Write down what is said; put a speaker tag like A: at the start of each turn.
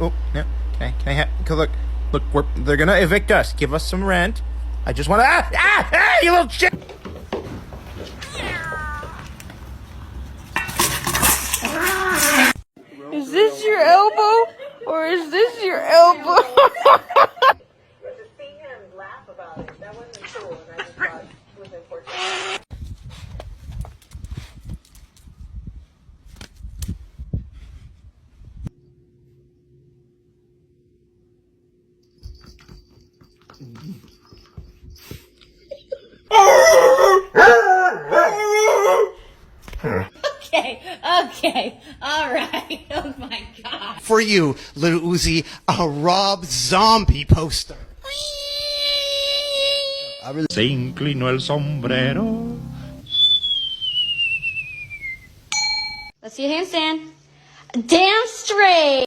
A: Oh, no. Can I have? Look, they're gonna evict us. Give us some rent. I just want to. You little shit!
B: Is this your elbow, or is this your elbow?
C: To see him laugh about it, that wasn't cool, and I just thought it was unfortunate.
D: Okay, all right. Oh my God.
A: For you, little Uzi, a Rob Zombie poster.
E: Se inclinó el sombrero.
D: Let's see a handstand. Damn straight.